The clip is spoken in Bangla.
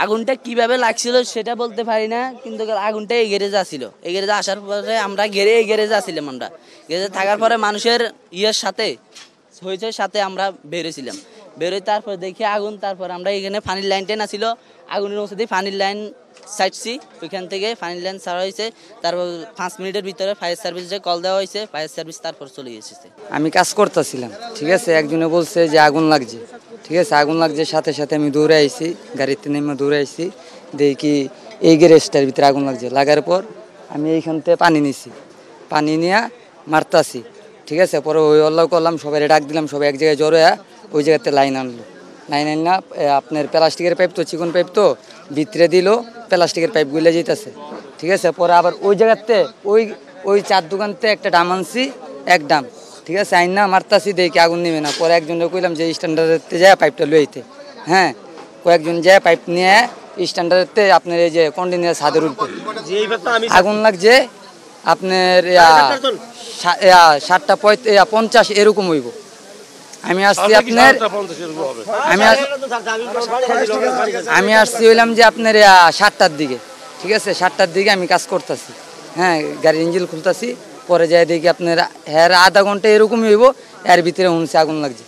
আগুনটা কিভাবে লাগছিল সেটা বলতে পারি না, কিন্তু আগুনটা এই গ্যারেজে আসছিল। এই গ্যারেজে আসার পরে আমরা এই গ্যারেজে আসছিলাম। আমরা গ্যারেজে থাকার পরে মানুষের সাথে হয়েছে, সাথে আমরা বেরোছিলাম। বেরোই তারপর দেখি আগুন। তারপর আমরা এখানে পানির লাইন টেন আসছিল, আগুনের ওষুধে পানির লাইন ছাড়ছি। ওইখান থেকে পানির লাইন ছাড়া হয়েছে। তারপর 5 মিনিটের ভিতরে ফায়ার সার্ভিসে কল দেওয়া হয়েছে। ফায়ার সার্ভিস তারপর চলে এসেছে। আমি কাজ করতেছিলাম, ঠিক আছে। একজনে বলছে যে আগুন লাগছে, ঠিক আছে। আগুন লাগছে, সাথে সাথে আমি দৌড়ে আইছি, গাড়িতে নেমে দৌড়ে আইছি। দেখি এই গ্যারেজটার ভিতরে আগুন লাগছে। লাগার পর আমি এইখান থেকে পানি নিছি, পানি নিয়ে মারতাছি, ঠিক আছে। পরে ওই অল্লাহ করলাম, সবাই ডাক দিলাম, সবাই এক জায়গায় জড়ো হয়ে ওই জায়গাতে লাইন আনলো। লাইন আনলা আপনার প্লাস্টিকের পাইপ তো, চিকন পাইপ তো, ভিতরে দিল প্লাস্টিকের পাইপ গুলে যেতেছে, ঠিক আছে। পরে আবার ওই জায়গাতে ওই চার দোকানতে একটা ডাম আনছি, এক ডাম, ঠিক আছে। আইন না মারতাছি, দেখি আগুন নেবে না। পরে একজনকে কইলাম যে স্ট্যান্ডার্ডে যায় পাইপটা লইতে। হ্যাঁ, কয়েকজন যায় পাইপ নিয়ে স্ট্যান্ডার্ডে আপনার এই যে কন্টিনিউয়াস ছাদের উপর আগুন লাগছে। আপনার 7:50 এরকম হইব। আমি আসছি আপনার আমি আসছি হইলাম যে আপনার 7টার দিকে, ঠিক আছে। 7টার দিকে আমি কাজ করতেছি, হ্যাঁ, গাড়ির ইঞ্জিন খুলতেছি। পরে যাই দেখি আপনার আধা ঘন্টা এরকমই হইব, এর ভিতরে শুনছি আগুন লাগছে।